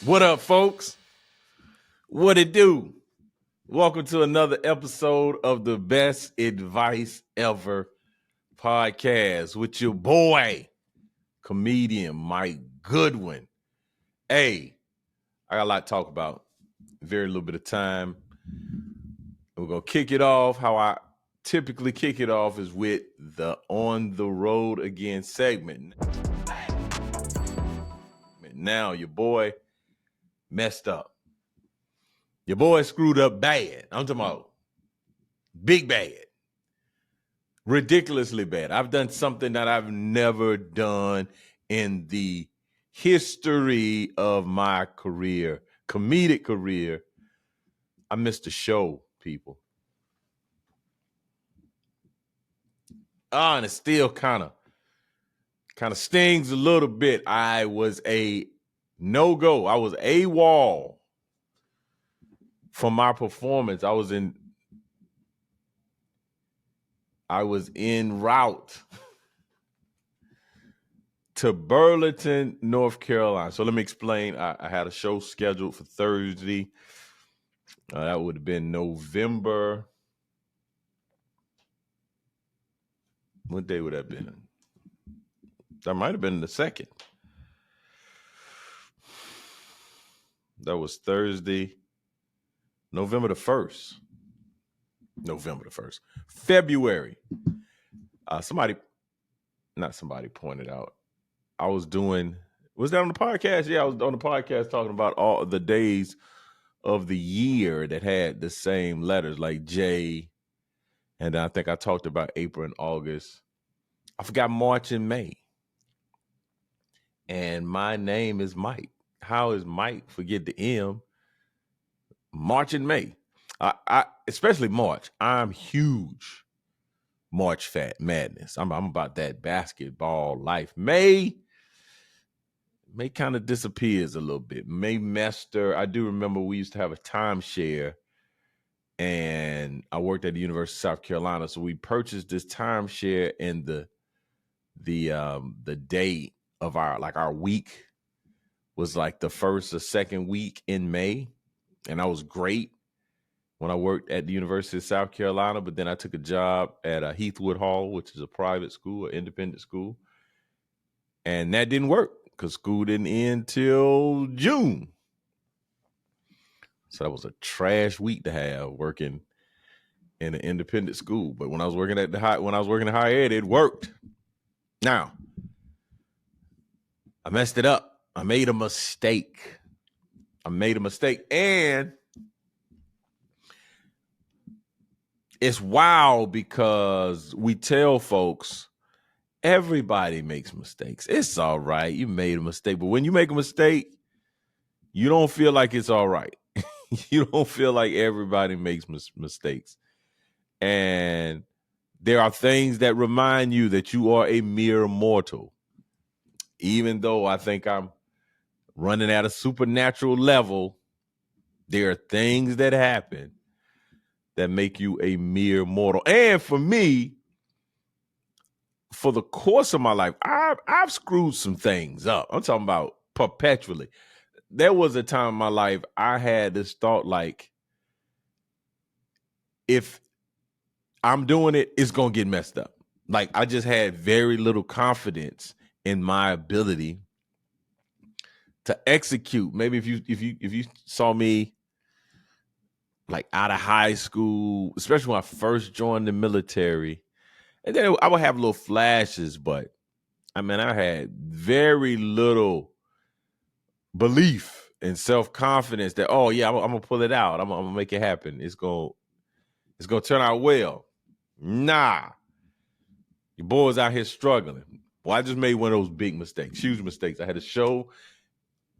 What up, folks? What it do? Welcome to another episode of the Best Advice Ever podcast with your boy, comedian Mike Goodwin. Hey, I got a lot to talk about. Very little bit of time. We're going to kick it off. How I typically kick it off is with the On the Road Again segment. Now, your boy messed up. Your boy screwed up bad. I'm talking about big bad. Ridiculously bad. I've done something that I've never done in the history of my career, comedic career. I missed a show, people. And it still kind of stings a little bit. I was a no-go. I was AWOL from my performance. I was en route to Burlington, North Carolina. So let me explain. I had a show scheduled for Thursday. That would have been November. What day would that have been? That might have been the 2nd. That was Thursday, November the 1st. February. Somebody pointed out. Was that on the podcast? Yeah, I was on the podcast talking about all the days of the year that had the same letters, like J. And I think I talked about April and August. I forgot March and May. And my name is Mike. How is Mike forget the M? March and May. I especially March. I'm huge March madness. I'm about that basketball life. May kind of disappears a little bit. May Mester. I do remember we used to have a timeshare, and I worked at the University of South Carolina. So we purchased this timeshare, and the day of our week was like the first or second week in May. And I was great when I worked at the University of South Carolina, but then I took a job at Heathwood Hall, which is a private school, an independent school. And that didn't work because school didn't end till June. So that was a trash week to have working in an independent school. But when I was working at higher ed, it worked. Now, I messed it up. I made a mistake. And it's wild because we tell folks everybody makes mistakes. It's all right. You made a mistake. But when you make a mistake, you don't feel like it's all right. You don't feel like everybody makes mistakes. And there are things that remind you that you are a mere mortal. Even though I think I'm running at a supernatural level, there are things that happen that make you a mere mortal. And for me, for the course of my life, I've screwed some things up. I'm talking about perpetually. There was a time in my life I had this thought like, if I'm doing it, it's going to get messed up. Like I just had very little confidence in my ability to execute. Maybe if you saw me like out of high school, especially when I first joined the military, and then I would have little flashes, but I mean, I had very little belief and self-confidence that, oh yeah, I'm gonna pull it out. I'm gonna make it happen. It's gonna turn out well. Nah, your boy's out here struggling. Well, I just made one of those big mistakes, huge mistakes. I had a show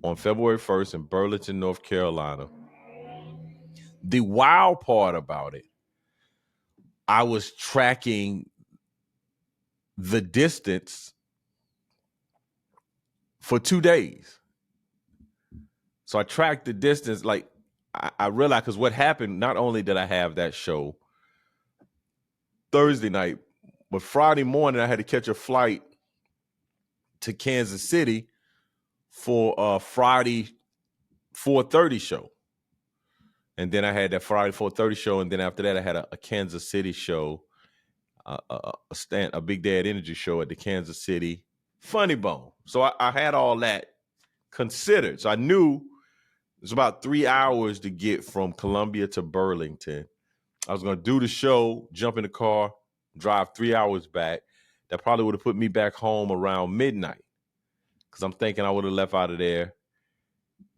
on February 1st in Burlington, North Carolina. The wild part about it, I was tracking the distance for 2 days. So I tracked the distance. Like I realized, because what happened, not only did I have that show Thursday night, but Friday morning I had to catch a flight to Kansas City for Friday 4:30 show. And then I had that Friday 4:30 show. And then after that, I had a Kansas City show, a Big Dad Energy show at the Kansas City Funny Bone. So I had all that considered. So I knew it's about 3 hours to get from Columbia to Burlington. I was going to do the show, jump in the car, drive 3 hours back. That probably would have put me back home around midnight, because I'm thinking I would have left out of there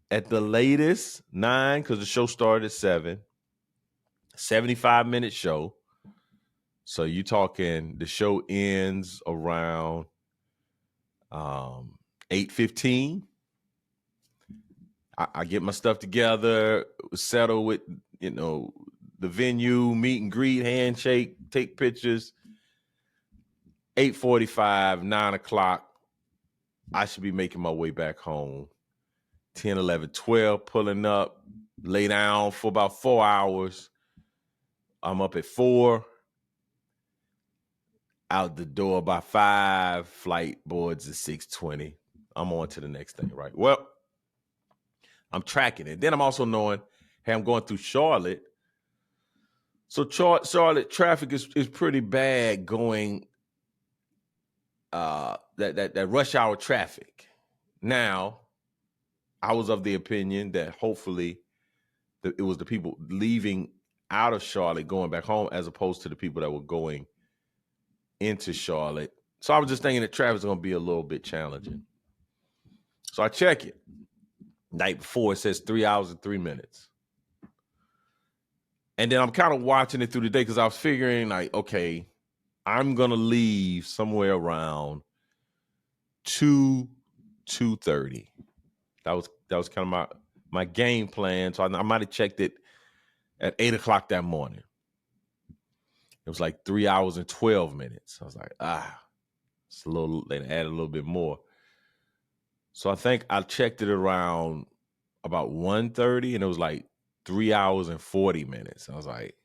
at the latest 9, because the show started at 7. 75-minute show. So you talking the show ends around 8:15. I get my stuff together, settle with, the venue, meet and greet, handshake, take pictures. 8:45, 9 o'clock, I should be making my way back home. 10, 11, 12, pulling up, lay down for about 4 hours. I'm up at 4, out the door by 5, flight boards at 6:20. I'm on to the next thing, right? Well, I'm tracking it. Then I'm also knowing, hey, I'm going through Charlotte. So Charlotte traffic is pretty bad going that rush hour traffic. Now, I was of the opinion that hopefully it was the people leaving out of Charlotte going back home as opposed to the people that were going into Charlotte. So I was just thinking that traffic's going to be a little bit challenging. So I check it. Night before, it says 3 hours and 3 minutes. And then I'm kind of watching it through the day because I was figuring, like, okay, I'm going to leave somewhere around 2:30. That was kind of my game plan. So I might have checked it at 8 o'clock that morning. It was like 3 hours and 12 minutes. I was like, it's a little, they added a little bit more. So I think I checked it around about 1:30, and it was like 3 hours and 40 minutes. I was like,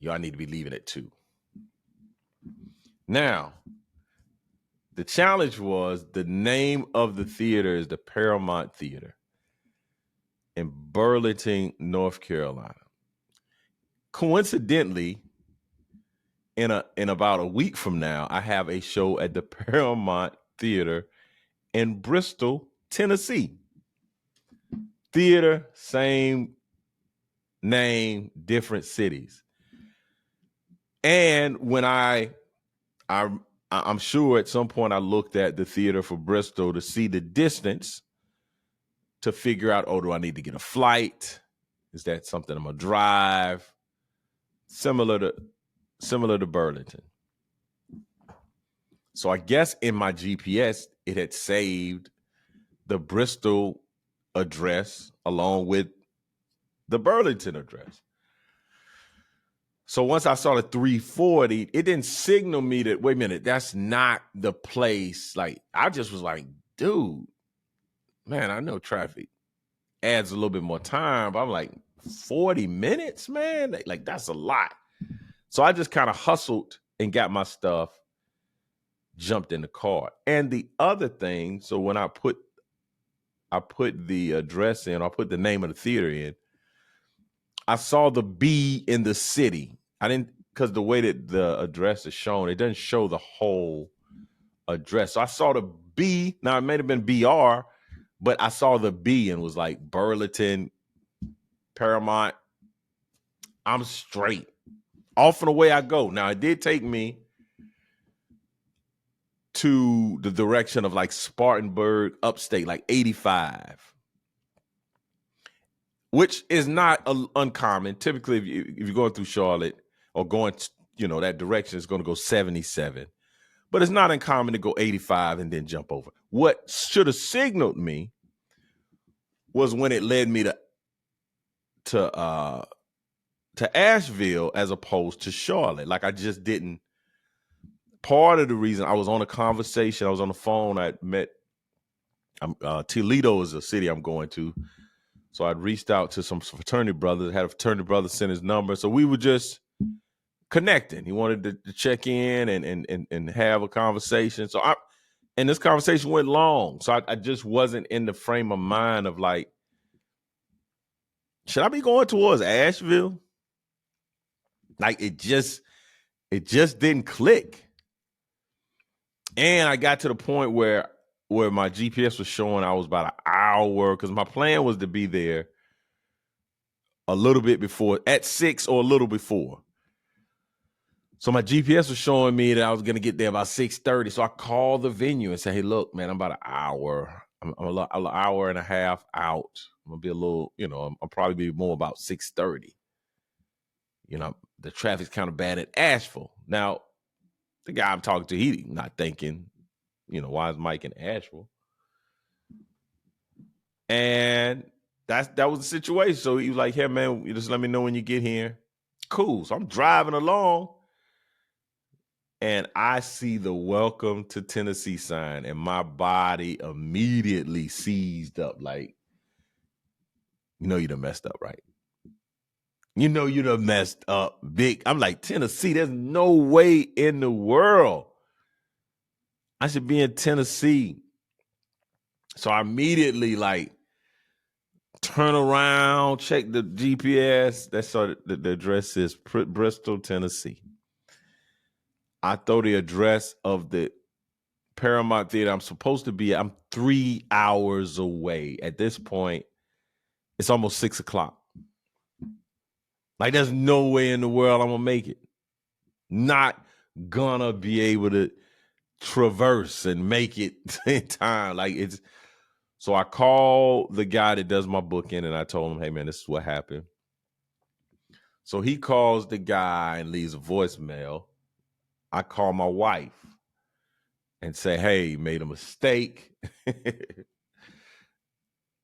I need to be leaving at 2. Now, the challenge was the name of the theater is the Paramount Theater in Burlington, North Carolina. Coincidentally, in about a week from now, I have a show at the Paramount Theater in Bristol, Tennessee. Theater, same name, different cities. And when I'm sure at some point I looked at the theater for Bristol to see the distance to figure out, do I need to get a flight? Is that something I'm gonna drive? Similar to Burlington. So I guess in my GPS, it had saved the Bristol address along with the Burlington address. So once I saw the 340, it didn't signal me that, wait a minute, that's not the place. Like, I just was like, dude, man, I know traffic adds a little bit more time, but I'm like, 40 minutes, man? Like, that's a lot. So I just kind of hustled and got my stuff, jumped in the car. And the other thing, so when I put the address in, I put the name of the theater in, I saw the B in the city. I didn't, because the way that the address is shown, it doesn't show the whole address. So I saw the B. Now, it may have been BR, but I saw the B and was like Burlington, Paramount. I'm straight. Off and away I go. Now, it did take me to the direction of like Spartanburg, upstate, like 85. Which is not uncommon. Typically, if you're going through Charlotte or going, that direction, is going to go 77. But it's not uncommon to go 85 and then jump over. What should have signaled me was when it led me to Asheville as opposed to Charlotte. Like, I just didn't. Part of the reason I was on a conversation, I was on the phone. I met Toledo is a city I'm going to. So I'd reached out to some fraternity brothers, had a fraternity brother send his number. So we were just connecting. He wanted to check in and have a conversation. So And this conversation went long. So I just wasn't in the frame of mind of like, should I be going towards Asheville? Like it just didn't click. And I got to the point where my GPS was showing I was about an hour, because my plan was to be there a little bit before, at 6 or a little before. So my GPS was showing me that I was going to get there about 6:30. So I called the venue and said, hey, look, man, I'm about an hour. I'm an hour and a half out. I'm going to be a little, I'll probably be more about 6:30. The traffic's kind of bad at Asheville. Now, the guy I'm talking to, he not thinking, why is Mike in Asheville? And that was the situation. So he was like, hey, man, you just let me know when you get here. Cool. So I'm driving along. And I see the welcome to Tennessee sign, and my body immediately seized up like, you done messed up, right? You done messed up big. I'm like, Tennessee, there's no way in the world I should be in Tennessee. So I immediately like turn around, check the GPS. That's so the address is Bristol, Tennessee. I throw the address of the Paramount Theater I'm supposed to be at. I'm 3 hours away. At this point, it's almost 6 o'clock. Like, there's no way in the world I'm gonna make it. Not gonna be able to traverse and make it in time. So I called the guy that does my booking, and I told him, hey man, this is what happened. So he calls the guy and leaves a voicemail. I call my wife and say, hey, made a mistake.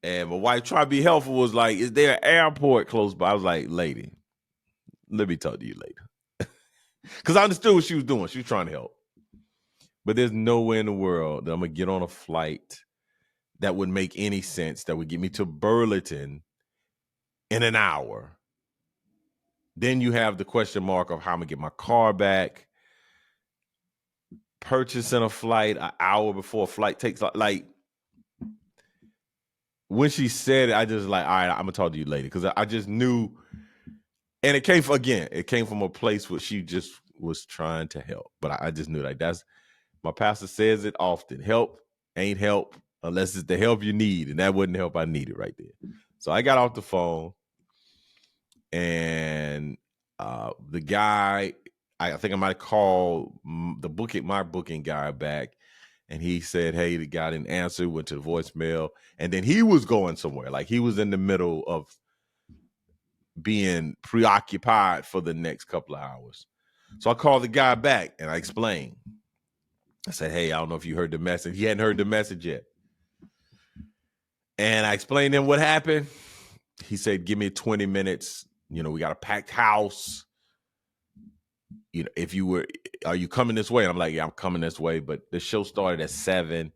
And my wife tried to be helpful, was like, is there an airport close by? I was like, lady, let me talk to you later. Because I understood what she was doing. She was trying to help. But there's nowhere in the world that I'm going to get on a flight that would make any sense, that would get me to Burlington in an hour. Then you have the question mark of how I'm going to get my car back. Purchasing a flight an hour before a flight takes, like, when she said it, I just like, all right, I'm going to talk to you later. Because I just knew, and it came from a place where she just was trying to help. But I just knew, like, that's, my pastor says it often, help ain't help unless it's the help you need. And that wasn't help I needed right there. So I got off the phone, and the guy, I think I might call my booking guy back. And he said, hey, the guy didn't answer, went to the voicemail. And then he was going somewhere. Like, he was in the middle of being preoccupied for the next couple of hours. So I called the guy back and I explained. I said, hey, I don't know if you heard the message. He hadn't heard the message yet. And I explained to him what happened. He said, give me 20 minutes. We got a packed house. Are you coming this way? And I'm like, yeah, I'm coming this way. But the show started at 7.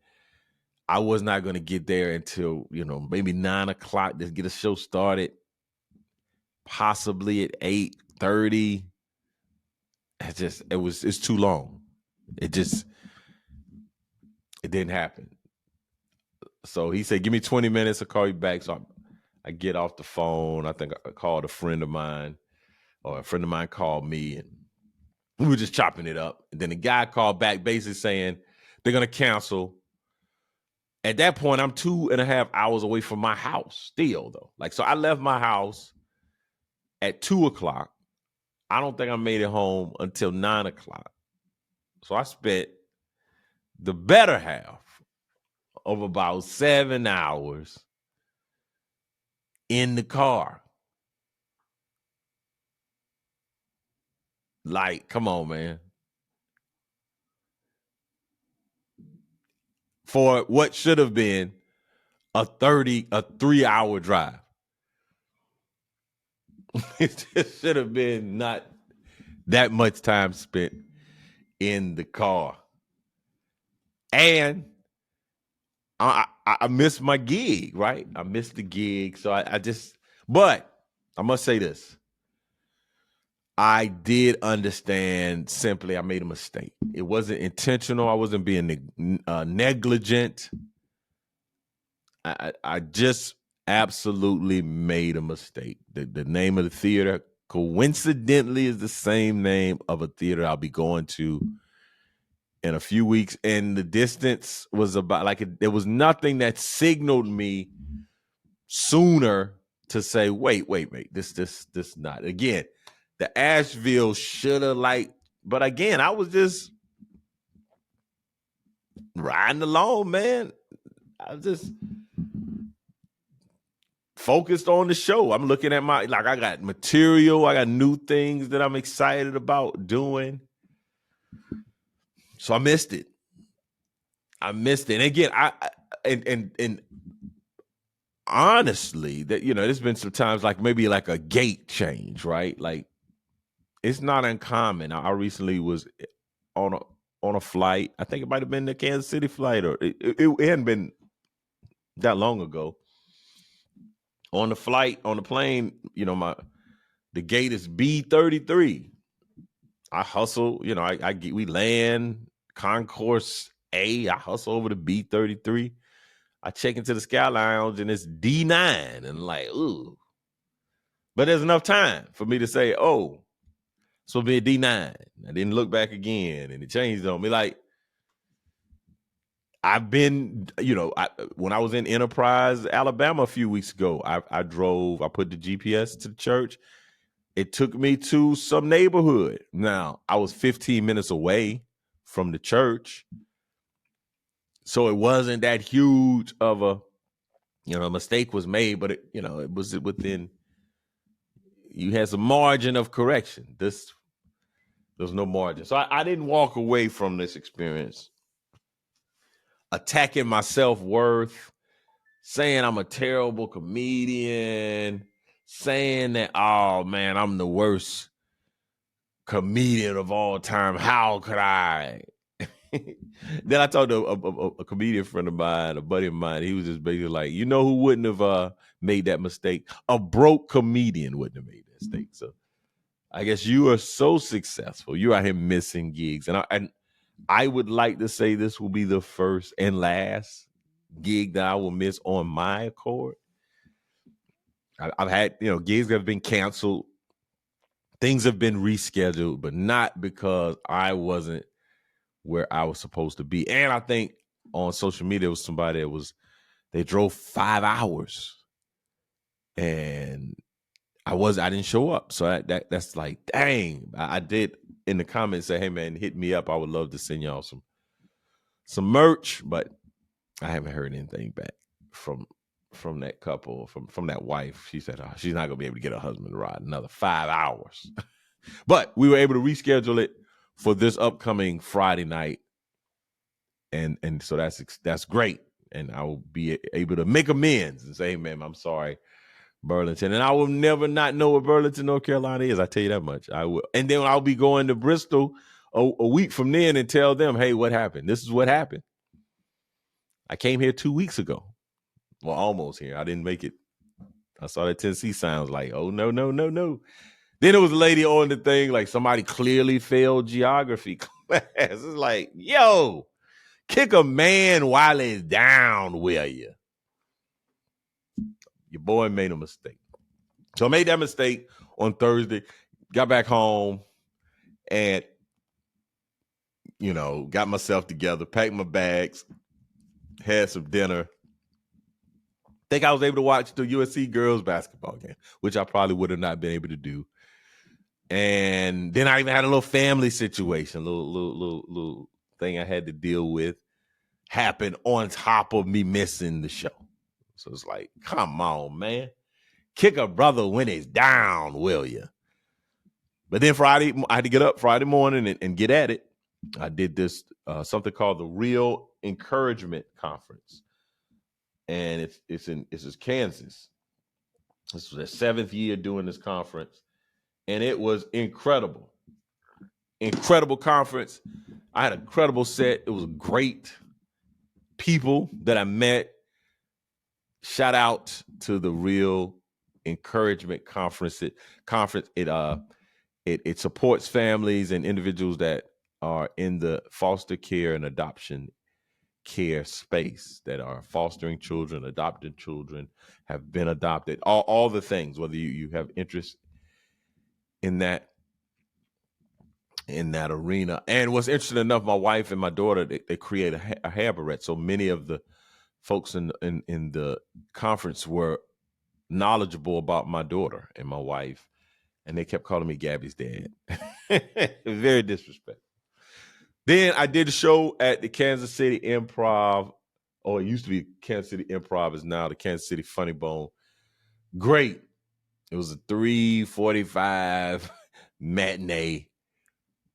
I was not going to get there until, maybe 9 o'clock to get a show started. Possibly at 8:30. It's too long. It didn't happen. So he said, give me 20 minutes, I'll call you back. So I get off the phone. I think I called a friend of mine, or a friend of mine called me, and we were just chopping it up. And then the guy called back basically saying they're going to cancel. At that point, I'm 2.5 hours away from my house still, though. Like, so I left my house at 2 o'clock. I don't think I made it home until 9 o'clock. So I spent the better half of about 7 hours in the car. Like, come on, man. For what should have been a 3-hour drive. It just should have been not that much time spent in the car. And I missed my gig, right? I missed the gig. So but I must say this. I did understand simply I made a mistake. It wasn't intentional. I wasn't being negligent. I just absolutely made a mistake. The name of the theater coincidentally is the same name of a theater I'll be going to in a few weeks. And the distance was about there was nothing that signaled me sooner to say, wait, this not. Again, the Asheville should have but again, I was just riding along, man. I was just focused on the show. I'm looking at I got material, I got new things that I'm excited about doing. So I missed it. And again, and honestly, that there's been some times maybe a gate change, right? Like it's not uncommon. I recently was on a flight. I think it might have been the Kansas City flight, or it hadn't been that long ago. On the flight, on the plane, the gate is B33. I hustle, we land concourse A. I hustle over to B33. I check into the Sky Lounge and it's D9, and ooh. But there's enough time for me to say, oh, it's supposed to be a D9. I didn't look back again, and it changed on me. I've been, when I was in Enterprise, Alabama a few weeks ago, I drove, I put the GPS to the church. It took me to some neighborhood. Now, I was 15 minutes away from the church, so it wasn't that huge of a mistake was made, but it was within, you had some margin of correction. There's no margin. So I didn't walk away from this experience attacking my self-worth, saying I'm a terrible comedian, saying that, oh man, I'm the worst comedian of all time. How could I? Then I talked to a comedian friend of mine, a buddy of mine. He was just basically like, who wouldn't have made that mistake? A broke comedian wouldn't have made that mistake. So I guess you are so successful. You're out here missing gigs. And I would like to say this will be the first and last gig that I will miss on my accord. I've had, gigs that have been canceled. Things have been rescheduled, but not because I wasn't where I was supposed to be. And I think on social media, it was somebody they drove 5 hours and I didn't show up. So that's like, dang. I did in the comments say, hey man, hit me up. I would love to send y'all some merch, but I haven't heard anything back from that couple, from that wife. She said she's not gonna be able to get her husband to ride another 5 hours. But we were able to reschedule it for this upcoming Friday night. And so that's great. And I will be able to make amends and say, hey man, I'm sorry, Burlington. And I will never not know what Burlington, North Carolina is. I tell you that much. I will. And then I'll be going to Bristol a week from then and tell them, hey, what happened? This is what happened. I came here 2 weeks ago. Well, almost here. I didn't make it. I saw that Tennessee sign. I was like, oh, no. Then there was a lady on the thing, like somebody clearly failed geography class. It's like, yo, kick a man while he's down, will you? Your boy made a mistake. So I made that mistake on Thursday, got back home, and, got myself together, packed my bags, had some dinner. Think I was able to watch the USC girls basketball game, which I probably would have not been able to do. And then I even had a little family situation, little thing I had to deal with happen on top of me missing the show. So it's like, come on, man. Kick a brother when he's down, will you? But then Friday, I had to get up Friday morning and get at it. I did this something called the Real Encouragement Conference. And it's in Kansas. This was their 7th year doing this conference. And it was incredible. Incredible conference. I had a incredible set. It was great people that I met. Shout out to the Real Encouragement Conference. It it supports families and individuals that are in the foster care and adoption care space, that are fostering children, adopted children, have been adopted, all the things, whether you have interest in that arena. And what's interesting enough, my wife and my daughter, they create a hair barrette. So many of the folks in the conference were knowledgeable about my daughter and my wife, and they kept calling me Gabby's dad. Very disrespectful. Then I did a show at the Kansas City Improv, or it used to be Kansas City Improv, is now the Kansas City Funny Bone. Great. It was a 3:45 matinee.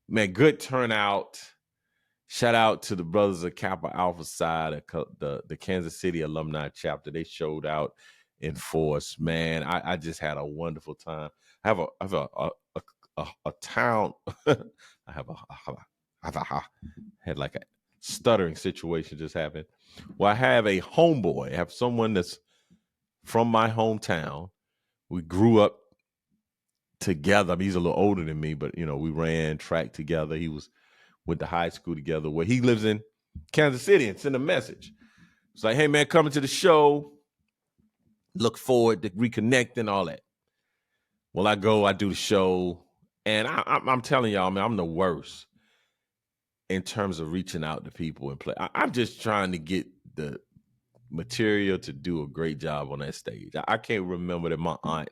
Man, good turnout. Shout out to the brothers of Kappa Alpha Psi, the Kansas City alumni chapter. They showed out in force. Man, I just had a wonderful time. I have a town. I had like a stuttering situation just happened. Well, I have a homeboy. I have someone that's from my hometown. We grew up together. I mean, he's a little older than me, but we ran track together. He went to high school together, where he lives in Kansas City, and sent a message. It's like, hey man, coming to the show. Look forward to reconnecting, all that. Well, I go, I do the show, and I'm telling y'all, man, I'm the worst in terms of reaching out to people and play. I'm just trying to get the material to do a great job on that stage. I can't remember that my aunt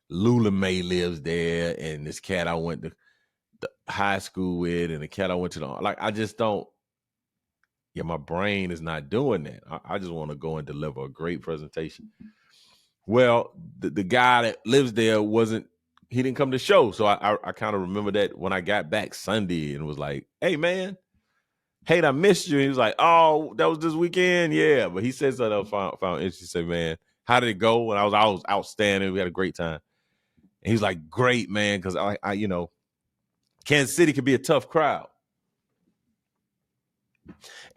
Lula May lives there, and this cat I went to the high school with, and the cat I went to I just don't. Yeah, my brain is not doing that. I just want to go and deliver a great presentation. Well, the guy that lives there he didn't come to the show. So I kind of remember that when I got back Sunday, and was like, hey man, hey, I missed you. And he was like, oh, that was this weekend. Yeah. But he said something else found interesting. He said, man, how did it go? And I was outstanding. We had a great time. And he was like, great, man. Cause I Kansas City could be a tough crowd.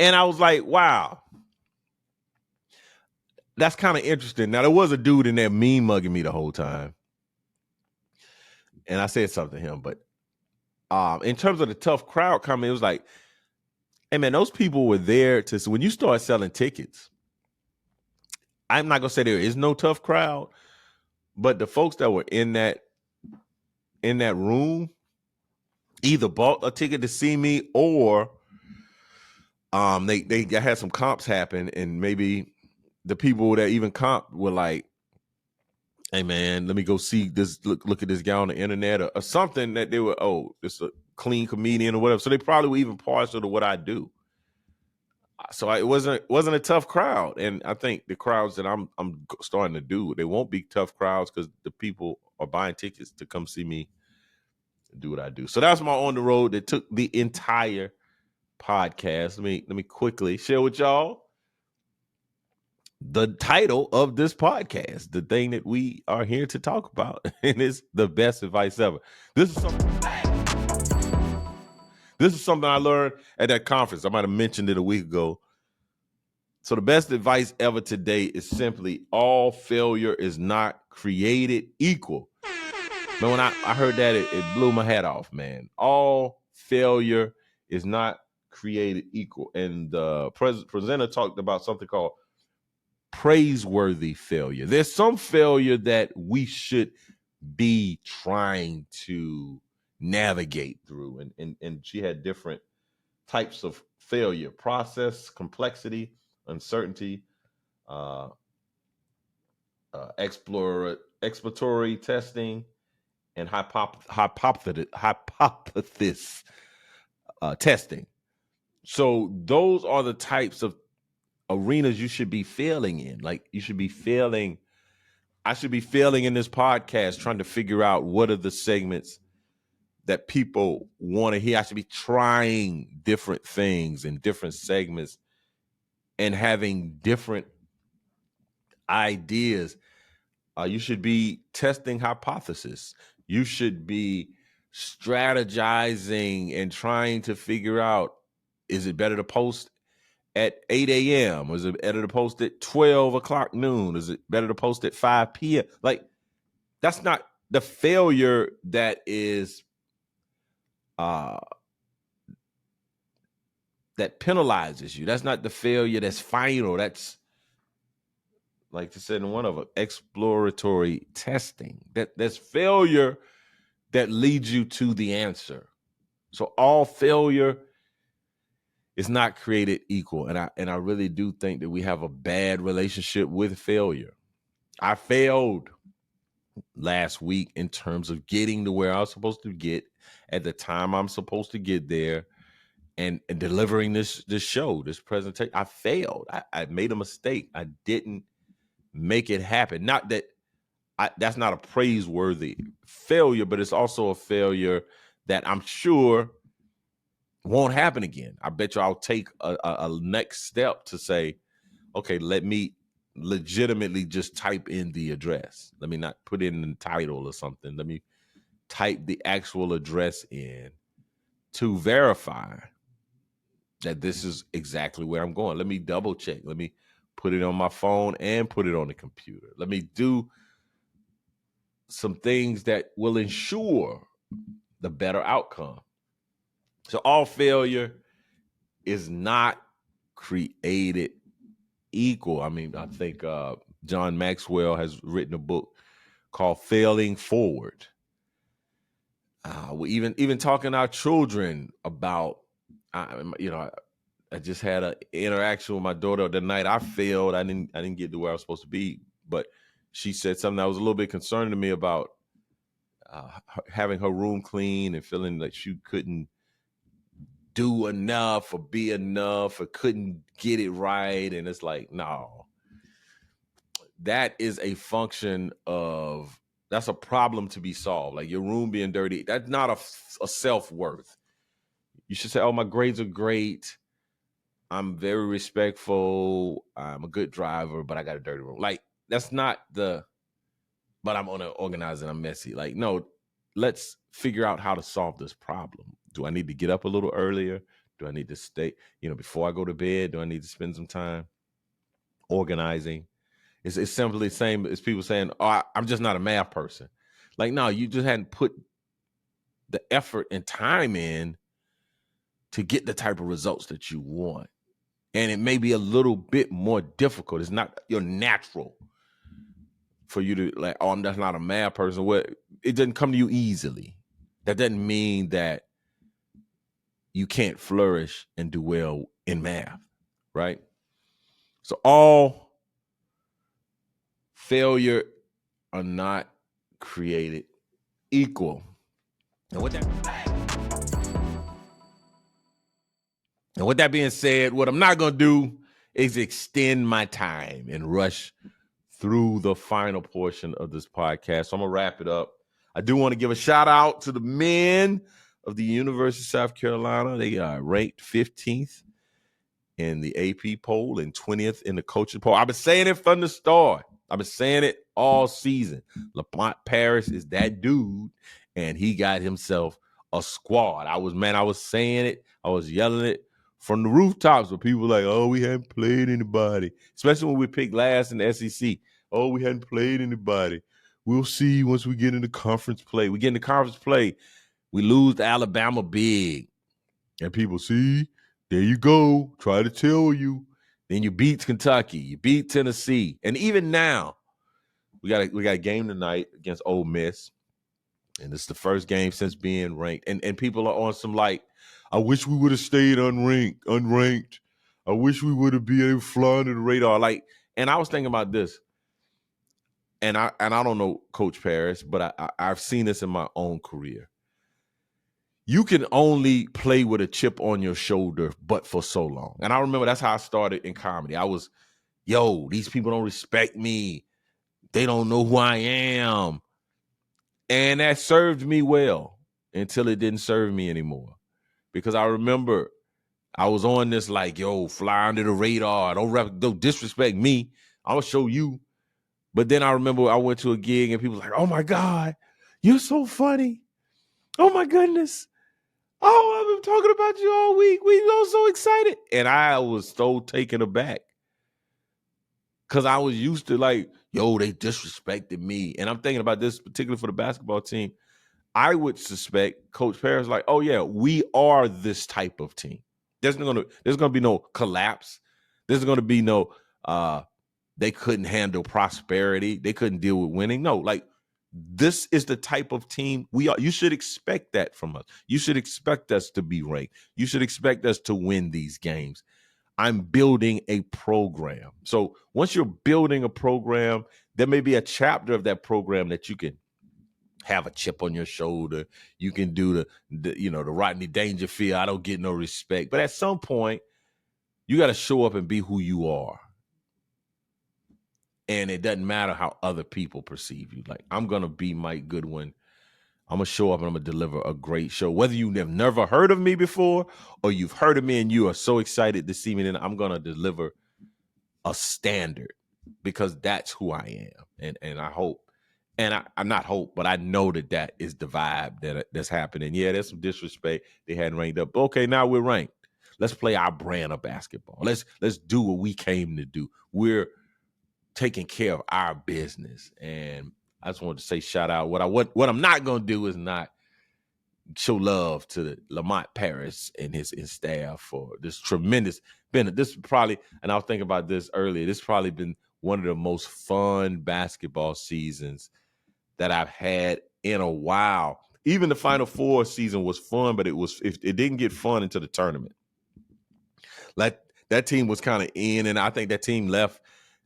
And I was like, wow, that's kind of interesting. Now, there was a dude in there mean mugging me the whole time, and I said something to him. But in terms of the tough crowd comment, it was like, hey man, those people were there so when you start selling tickets, I'm not gonna say there is no tough crowd, but the folks that were in that room either bought a ticket to see me, or they had some comps happen, and maybe the people that even comp were like, hey man, let me go see this, look at this guy on the internet, or something, that they were, this is a clean comedian or whatever. So they probably were even partial to what I do. So it wasn't a tough crowd. And I think the crowds that I'm starting to do, they won't be tough crowds, because the people are buying tickets to come see me do what I do. So that's my on the road that took the entire podcast. Let me quickly share with y'all the title of this podcast, the thing that we are here to talk about, and it's the best advice ever. This is something I learned at that conference. I might have mentioned it a week ago. So the best advice ever today is simply, all failure is not created equal. Man, when I heard that, it blew my hat off, man. All failure is not created equal. And the presenter talked about something called praiseworthy failure. There's some failure that we should be trying to navigate through. And she had different types of failure: process, complexity, uncertainty, exploratory testing, and hypothesis testing. So those are the types of arenas you should be failing in. Like, I should be failing in this podcast, trying to figure out what are the segments that people want to hear. I should be trying different things in different segments and having different ideas. You should be testing hypotheses. You should be strategizing and trying to figure out, is it better to post at 8 a.m.? Is it better to post at 12 o'clock noon? Is it better to post at 5 p.m.? Like, that's not the failure that is that penalizes you. That's not the failure that's final. That's, like I said in one of them, exploratory testing. That's failure that leads you to the answer. So all failure is not created equal. And I really do think that we have a bad relationship with failure. I failed last week in terms of getting to where I was supposed to get at the time I'm supposed to get there, and delivering this show, this presentation. I failed. I made a mistake. I didn't make it happen. Not that that's not a praiseworthy failure, but it's also a failure that I'm sure won't happen again. I bet you I'll take a next step to say, okay, let me legitimately just type in the address. Let me not put in the title or something. Let me type the actual address in to verify that this is exactly where I'm going. Let me double check. Let me put it on my phone and put it on the computer. Let me do some things that will ensure the better outcome. So all failure is not created equal. I mean, I think John Maxwell has written a book called Failing Forward. We even talking to our children about, I just had an interaction with my daughter the night I failed. I didn't get to where I was supposed to be, but she said something that was a little bit concerning to me about having her room clean and feeling like she couldn't do enough or be enough or couldn't get it right. And it's like, no, that is a function of, that's a problem to be solved. Like your room being dirty, that's not a self-worth. You should say, oh, my grades are great. I'm very respectful. I'm a good driver, but I got a dirty room. Like, that's not but I'm unorganized and I'm messy. Like, no, let's figure out how to solve this problem. Do I need to get up a little earlier? Do I need to stay, before I go to bed? Do I need to spend some time organizing? It's simply the same as people saying, oh, I'm just not a math person. Like, no, you just hadn't put the effort and time in to get the type of results that you want. And it may be a little bit more difficult. It's not your natural for you to like, oh, I'm just not a math person. Well, it doesn't come to you easily. That doesn't mean that you can't flourish and do well in math, right? So all failure are not created equal. And with that being said, what I'm not going to do is extend my time and rush through the final portion of this podcast. So I'm going to wrap it up. I do want to give a shout out to the men of the University of South Carolina. They are ranked 15th in the AP poll and 20th in the coaching poll. I've been saying it from the start. I've been saying it all season. Lamont Paris is that dude, and he got himself a squad. I was saying it. I was yelling it from the rooftops, but people were like, oh, we haven't played anybody, especially when we picked last in the SEC. Oh, we hadn't played anybody. We'll see once we get into conference play. We get into conference play, we lose to Alabama big. And people, see, there you go. Try to tell you. Then you beat Kentucky. You beat Tennessee. And even now, we got a game tonight against Ole Miss. And it's the first game since being ranked. And people are on some like, I wish we would have stayed unranked. I wish we would have been able to fly under the radar. Like, and I was thinking about this. And I don't know Coach Paris, but I've seen this in my own career. You can only play with a chip on your shoulder, but for so long. And I remember that's how I started in comedy. I was, these people don't respect me. They don't know who I am. And that served me well until it didn't serve me anymore. Because I remember I was on this like, fly under the radar. Don't disrespect me. I'll show you. But then I remember I went to a gig and people were like, oh my God, you're so funny. Oh my goodness. Oh, I've been talking about you all week. We were so excited. And I was so taken aback. Because I was used to like, they disrespected me. And I'm thinking about this, particularly for the basketball team. I would suspect Coach Perez like, oh yeah, we are this type of team. There's gonna be no collapse. There's gonna be no they couldn't handle prosperity. They couldn't deal with winning. No, like this is the type of team we are. You should expect that from us. You should expect us to be ranked. You should expect us to win these games. I'm building a program. So once you're building a program, there may be a chapter of that program that you can have a chip on your shoulder. You can do the Rodney Dangerfield, I don't get no respect. But at some point, you got to show up and be who you are. And it doesn't matter how other people perceive you. Like, I'm going to be Mike Goodwin. I'm going to show up and I'm going to deliver a great show. Whether you have never heard of me before or you've heard of me and you are so excited to see me, then I'm going to deliver a standard because that's who I am. And I hope, and I'm not hope, but I know that is the vibe that's happening. Yeah, there's some disrespect. They hadn't ranked up. Okay, now we're ranked. Let's play our brand of basketball. Let's do what we came to do. We're taking care of our business. And I just wanted to say shout out. What I'm not going to do is not show love to Lamont Paris and his staff for this tremendous this probably, and I was thinking about this earlier, this probably been one of the most fun basketball seasons that I've had in a while. Even the Final Four season was fun, but it didn't get fun until the tournament. Like that team was kind of in, and I think that team left.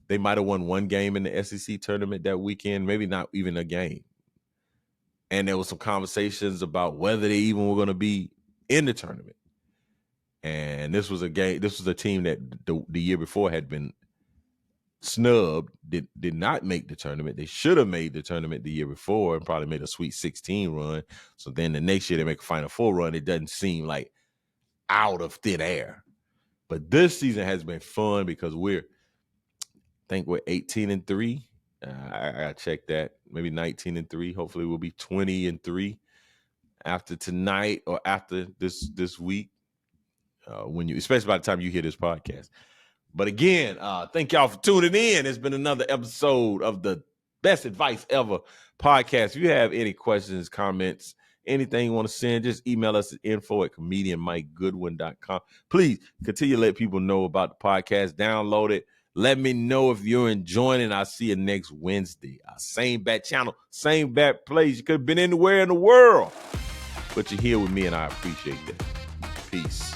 They might have won one game in the SEC tournament that weekend, maybe not even a game. And there was some conversations about whether they even were going to be in the tournament. And this was a game. This was a team that the year before had been snubbed, did not make the tournament. They should have made the tournament the year before and probably made a Sweet 16 run. So then the next year they make a Final Four run. It doesn't seem like out of thin air. But this season has been fun because we're 18-3. I gotta check that. Maybe 19-3. Hopefully we'll be 20-3 after tonight or after this week. Especially by the time you hear this podcast. But again, thank y'all for tuning in. It's been another episode of the Best Advice Ever podcast. If you have any questions, comments, anything you want to send, just email us at info@comedianmikegoodwin.com. Please continue to let people know about the podcast. Download it. Let me know if you're enjoying it. I'll see you next Wednesday. Same bat channel, same bat place. You could have been anywhere in the world, but you're here with me, and I appreciate that. Peace.